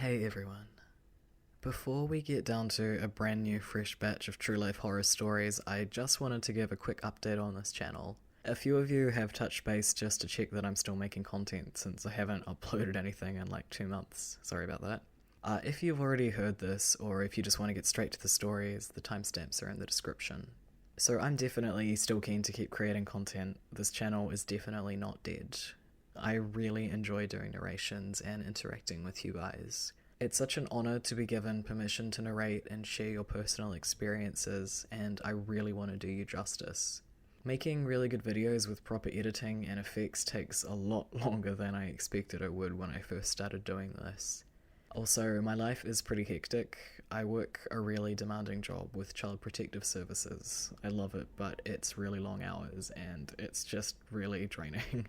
Hey everyone. Before we get down to a brand new fresh batch of true life horror stories, I just wanted to give a quick update on this channel. A few of you have touched base just to check that I'm still making content since I haven't uploaded anything in like 2 months. Sorry about that. If you've already heard this, or if you just want to get straight to the stories, the timestamps are in the description. So I'm definitely still keen to keep creating content. This channel is definitely not dead. I really enjoy doing narrations and interacting with you guys. It's such an honor to be given permission to narrate and share your personal experiences, and I really want to do you justice. Making really good videos with proper editing and effects takes a lot longer than I expected it would when I first started doing this. Also, my life is pretty hectic. I work a really demanding job with Child Protective Services. I love it, but it's really long hours and it's just really draining.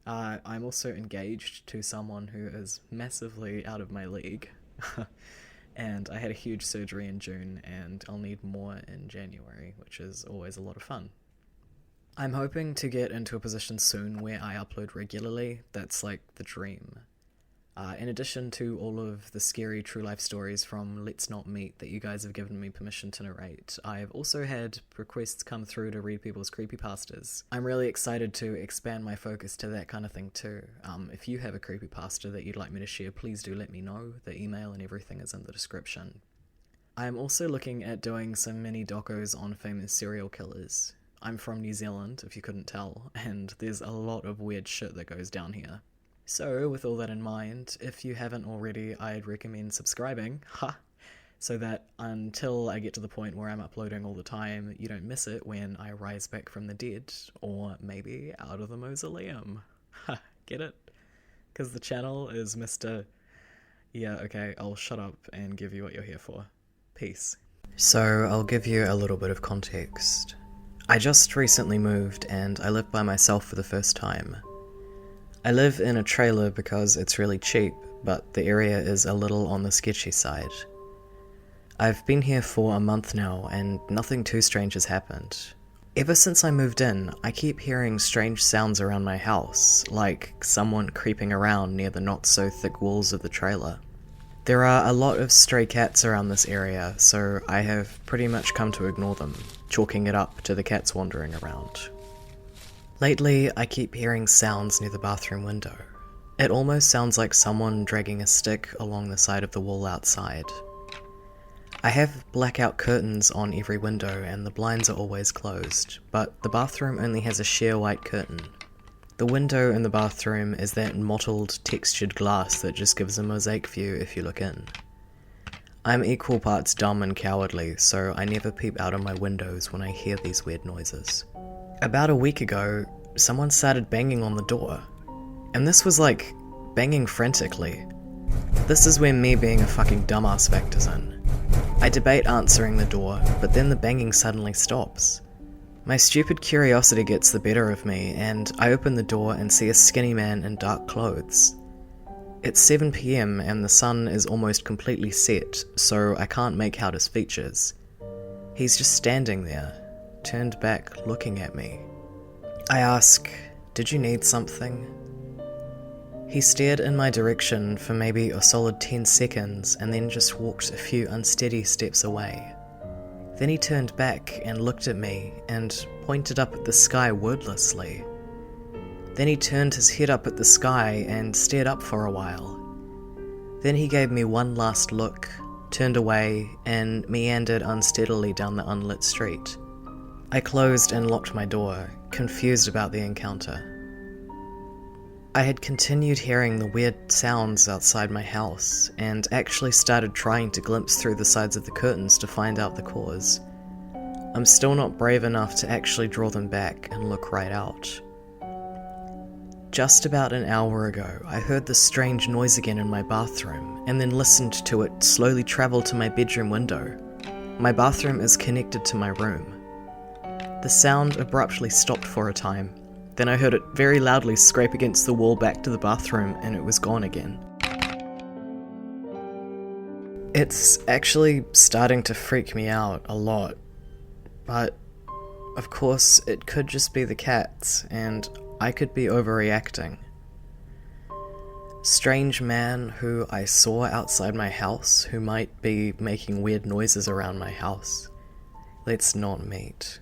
I'm also engaged to someone who is massively out of my league, and I had a huge surgery in June and I'll need more in January, which is always a lot of fun. I'm hoping to get into a position soon where I upload regularly. That's like the dream. In addition to all of the scary true life stories from Let's Not Meet that you guys have given me permission to narrate, I've also had requests come through to read people's creepypastas. I'm really excited to expand my focus to that kind of thing too. If you have a creepypasta that you'd like me to share, please do let me know. The email and everything is in the description. I'm also looking at doing some mini docos on famous serial killers. I'm from New Zealand, if you couldn't tell, and there's a lot of weird shit that goes down here. So, with all that in mind, if you haven't already, I'd recommend subscribing, so that until I get to the point where I'm uploading all the time, you don't miss it when I rise back from the dead, or maybe out of the mausoleum. Get it? Because the channel is Mr. Yeah, okay, I'll shut up and give you what you're here for. Peace. So, I'll give you a little bit of context. I just recently moved, and I live by myself for the first time. I live in a trailer because it's really cheap, but the area is a little on the sketchy side. I've been here for a month now, and nothing too strange has happened. Ever since I moved in, I keep hearing strange sounds around my house, like someone creeping around near the not-so-thick walls of the trailer. There are a lot of stray cats around this area, so I have pretty much come to ignore them, chalking it up to the cats wandering around. Lately, I keep hearing sounds near the bathroom window. It almost sounds like someone dragging a stick along the side of the wall outside. I have blackout curtains on every window and the blinds are always closed, but the bathroom only has a sheer white curtain. The window in the bathroom is that mottled, textured glass that just gives a mosaic view if you look in. I'm equal parts dumb and cowardly, so I never peep out of my windows when I hear these weird noises. About a week ago, someone started banging on the door, and this was like, banging frantically. This is where me being a fucking dumbass factors in. I debate answering the door, but then the banging suddenly stops. My stupid curiosity gets the better of me, and I open the door and see a skinny man in dark clothes. It's 7 PM and the sun is almost completely set, so I can't make out his features. He's just standing there, turned back looking at me. I ask, "Did you need something?" He stared in my direction for maybe a solid 10 seconds and then just walked a few unsteady steps away. Then he turned back and looked at me and pointed up at the sky wordlessly. Then he turned his head up at the sky and stared up for a while. Then he gave me one last look, turned away, and meandered unsteadily down the unlit street. I closed and locked my door, confused about the encounter. I had continued hearing the weird sounds outside my house, and actually started trying to glimpse through the sides of the curtains to find out the cause. I'm still not brave enough to actually draw them back and look right out. Just about an hour ago, I heard this strange noise again in my bathroom, and then listened to it slowly travel to my bedroom window. My bathroom is connected to my room. The sound abruptly stopped for a time, then I heard it very loudly scrape against the wall back to the bathroom and it was gone again. It's actually starting to freak me out a lot, but of course it could just be the cats and I could be overreacting. Strange man who I saw outside my house who might be making weird noises around my house. Let's not meet.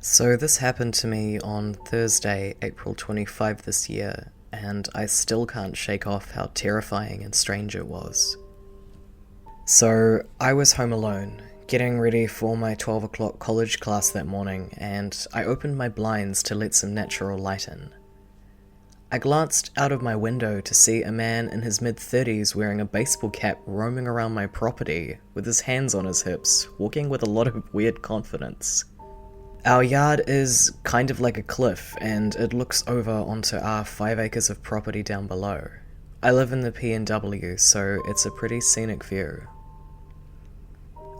So this happened to me on Thursday, April 25 this year, and I still can't shake off how terrifying and strange it was. So I was home alone, getting ready for my 12 o'clock college class that morning, and I opened my blinds to let some natural light in. I glanced out of my window to see a man in his mid-30s wearing a baseball cap roaming around my property with his hands on his hips, walking with a lot of weird confidence. Our yard is kind of like a cliff, and it looks over onto our 5 acres of property down below. I live in the PNW, so it's a pretty scenic view.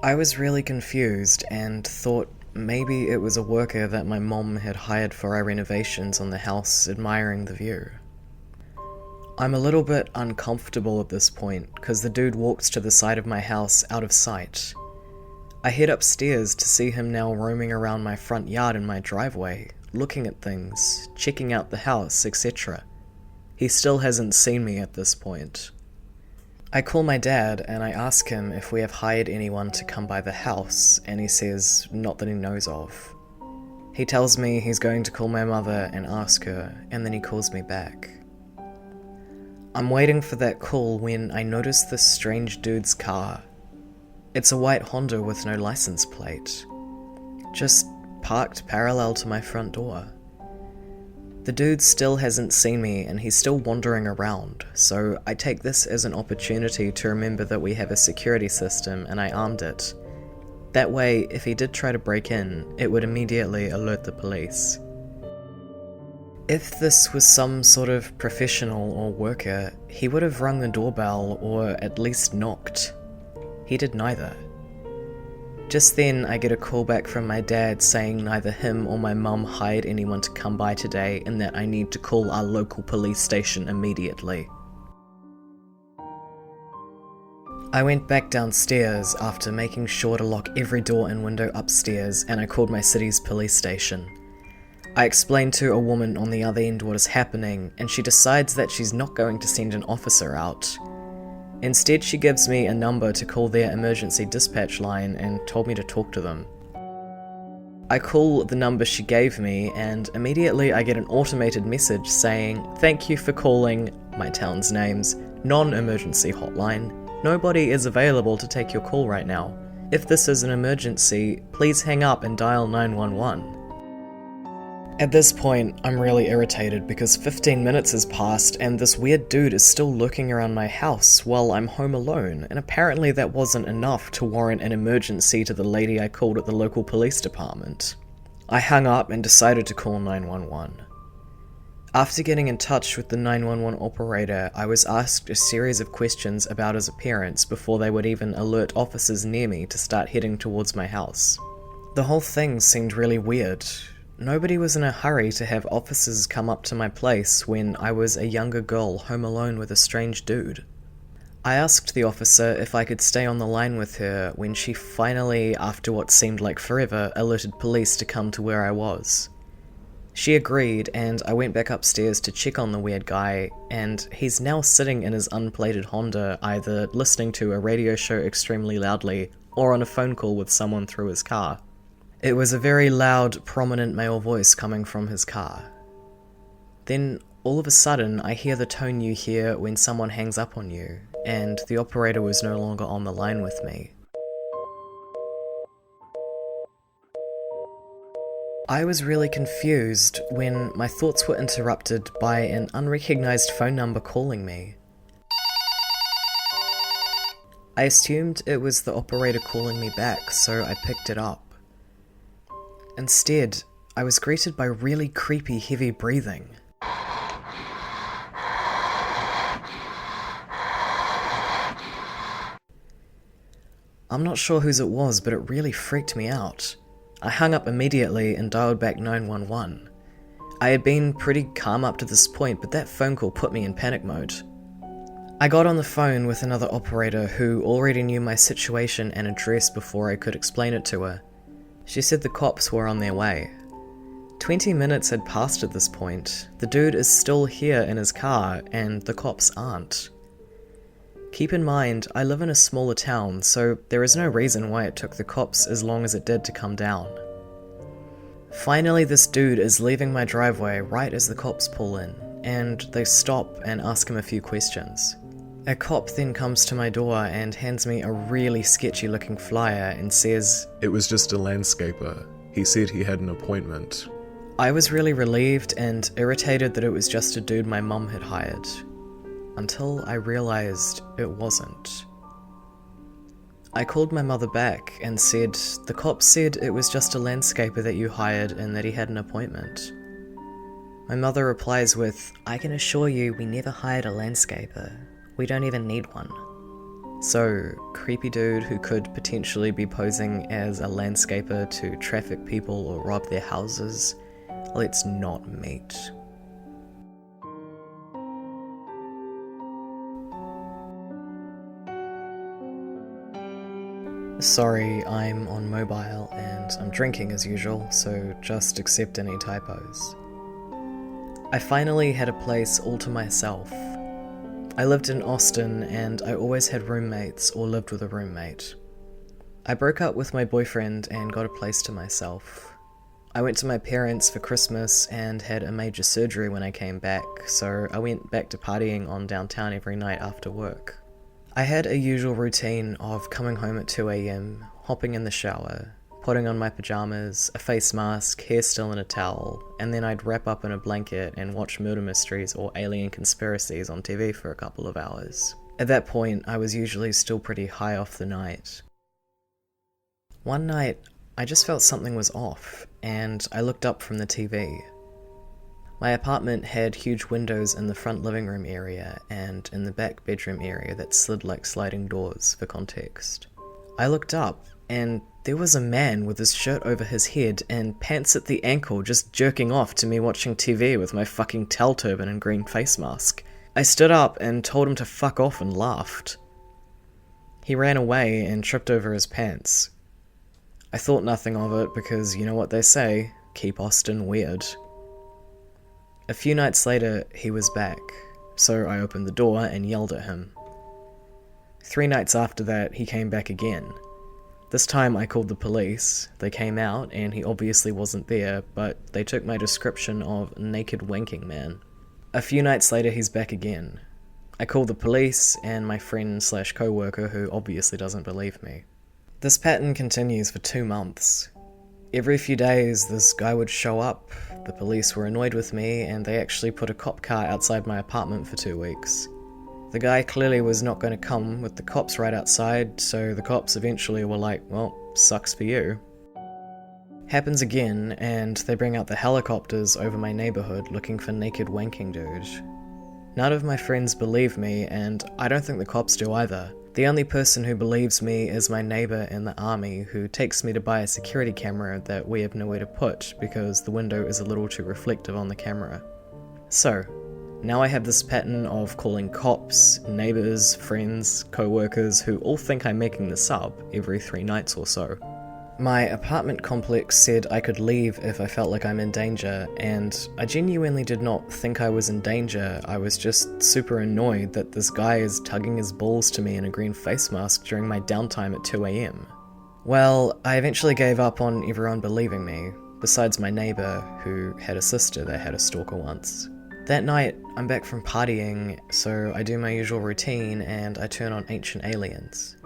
I was really confused and thought maybe it was a worker that my mom had hired for our renovations on the house admiring the view. I'm a little bit uncomfortable at this point because the dude walks to the side of my house out of sight. I head upstairs to see him now roaming around my front yard and my driveway, looking at things, checking out the house, etc. He still hasn't seen me at this point. I call my dad and I ask him if we have hired anyone to come by the house, and he says not that he knows of. He tells me he's going to call my mother and ask her, and then he calls me back. I'm waiting for that call when I notice this strange dude's car. It's a white Honda with no license plate, just parked parallel to my front door. The dude still hasn't seen me and he's still wandering around, so I take this as an opportunity to remember that we have a security system and I armed it. That way, if he did try to break in, it would immediately alert the police. If this was some sort of professional or worker, he would have rung the doorbell or at least knocked. He did neither. Just then, I get a call back from my dad saying neither him or my mum hired anyone to come by today and that I need to call our local police station immediately. I went back downstairs after making sure to lock every door and window upstairs, and I called my city's police station. I explained to a woman on the other end what is happening, and she decides that she's not going to send an officer out. Instead, she gives me a number to call their emergency dispatch line and told me to talk to them. I call the number she gave me, and immediately I get an automated message saying, "Thank you for calling," my town's names, "non-emergency hotline. Nobody is available to take your call right now. If this is an emergency, please hang up and dial 911. At this point, I'm really irritated because 15 minutes has passed and this weird dude is still lurking around my house while I'm home alone, and apparently that wasn't enough to warrant an emergency to the lady I called at the local police department. I hung up and decided to call 911. After getting in touch with the 911 operator, I was asked a series of questions about his appearance before they would even alert officers near me to start heading towards my house. The whole thing seemed really weird. Nobody was in a hurry to have officers come up to my place when I was a younger girl home alone with a strange dude. I asked the officer if I could stay on the line with her when she finally, after what seemed like forever, alerted police to come to where I was. She agreed, and I went back upstairs to check on the weird guy, and he's now sitting in his unplated Honda, either listening to a radio show extremely loudly or on a phone call with someone through his car. It was a very loud, prominent male voice coming from his car. Then, all of a sudden, I hear the tone you hear when someone hangs up on you, and the operator was no longer on the line with me. I was really confused when my thoughts were interrupted by an unrecognized phone number calling me. I assumed it was the operator calling me back, so I picked it up. Instead, I was greeted by really creepy, heavy breathing. I'm not sure whose it was, but it really freaked me out. I hung up immediately and dialed back 911. I had been pretty calm up to this point, but that phone call put me in panic mode. I got on the phone with another operator who already knew my situation and address before I could explain it to her. She said the cops were on their way. 20 minutes had passed at this point. The dude is still here in his car, and the cops aren't. Keep in mind, I live in a smaller town, so there is no reason why it took the cops as long as it did to come down. Finally, this dude is leaving my driveway right as the cops pull in, and they stop and ask him a few questions. A cop then comes to my door and hands me a really sketchy looking flyer and says, "It was just a landscaper. He said he had an appointment." I was really relieved and irritated that it was just a dude my mum had hired, until I realized it wasn't. I called my mother back and said, "The cop said it was just a landscaper that you hired and that he had an appointment." My mother replies with, "I can assure you we never hired a landscaper. We don't even need one." So, creepy dude who could potentially be posing as a landscaper to traffic people or rob their houses, let's not meet. Sorry, I'm on mobile and I'm drinking as usual, so just accept any typos. I finally had a place all to myself. I lived in Austin and I always had roommates or lived with a roommate. I broke up with my boyfriend and got a place to myself. I went to my parents for Christmas and had a major surgery when I came back, so I went back to partying on downtown every night after work. I had a usual routine of coming home at 2 AM, hopping in the shower, putting on my pajamas, a face mask, hair still in a towel, and then I'd wrap up in a blanket and watch murder mysteries or alien conspiracies on TV for a couple of hours. At that point, I was usually still pretty high off the night. One night, I just felt something was off, and I looked up from the TV. My apartment had huge windows in the front living room area and in the back bedroom area that slid like sliding doors, for context. I looked up, and there was a man with his shirt over his head and pants at the ankle just jerking off to me watching TV with my fucking towel turban and green face mask. I stood up and told him to fuck off and laughed. He ran away and tripped over his pants. I thought nothing of it because you know what they say, keep Austin weird. A few nights later, he was back, so I opened the door and yelled at him. 3 nights after that, he came back again. This time I called the police. They came out and he obviously wasn't there, but they took my description of naked wanking man. A few nights later, he's back again. I called the police and my friend / co-worker who obviously doesn't believe me. This pattern continues for 2 months. Every few days, this guy would show up, the police were annoyed with me, and they actually put a cop car outside my apartment for 2 weeks. The guy clearly was not going to come with the cops right outside, so the cops eventually were like, well, sucks for you. Happens again, and they bring out the helicopters over my neighborhood looking for naked wanking dude. None of my friends believe me, and I don't think the cops do either. The only person who believes me is my neighbor in the army, who takes me to buy a security camera that we have nowhere to put because the window is a little too reflective on the camera. So, now I have this pattern of calling cops, neighbors, friends, co-workers who all think I'm making this up every 3 nights or so. My apartment complex said I could leave if I felt like I'm in danger, and I genuinely did not think I was in danger. I was just super annoyed that this guy is tugging his balls to me in a green face mask during my downtime at 2 AM. Well, I eventually gave up on everyone believing me, besides my neighbor, who had a sister that had a stalker once. That night, I'm back from partying, so I do my usual routine and I turn on Ancient Aliens.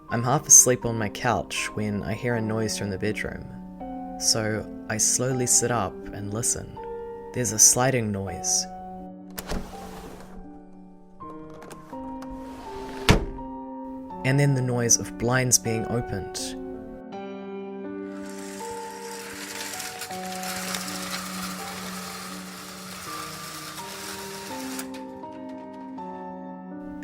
I'm half asleep on my couch when I hear a noise from the bedroom. So I slowly sit up and listen. There's a sliding noise. And then the noise of blinds being opened.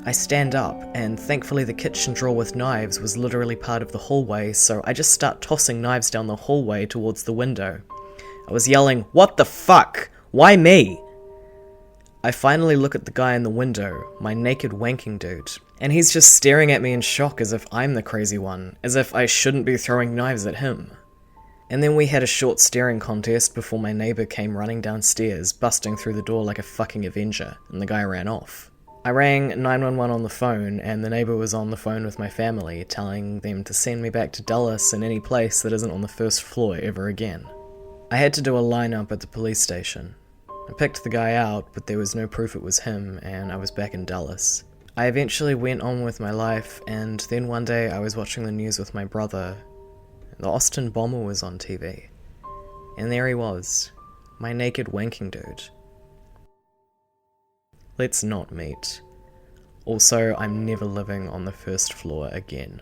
I stand up, and thankfully the kitchen drawer with knives was literally part of the hallway, so I just start tossing knives down the hallway towards the window. I was yelling, "What the fuck? Why me?" I finally look at the guy in the window, my naked wanking dude, and he's just staring at me in shock as if I'm the crazy one, as if I shouldn't be throwing knives at him. And then we had a short staring contest before my neighbour came running downstairs, busting through the door like a fucking Avenger, and the guy ran off. I rang 911 on the phone, and the neighbour was on the phone with my family, telling them to send me back to Dulles and any place that isn't on the first floor ever again. I had to do a lineup at the police station. I picked the guy out, but there was no proof it was him, and I was back in Dulles. I eventually went on with my life, and then one day I was watching the news with my brother. The Austin bomber was on TV. And there he was, my naked wanking dude. Let's not meet. Also, I'm never living on the first floor again.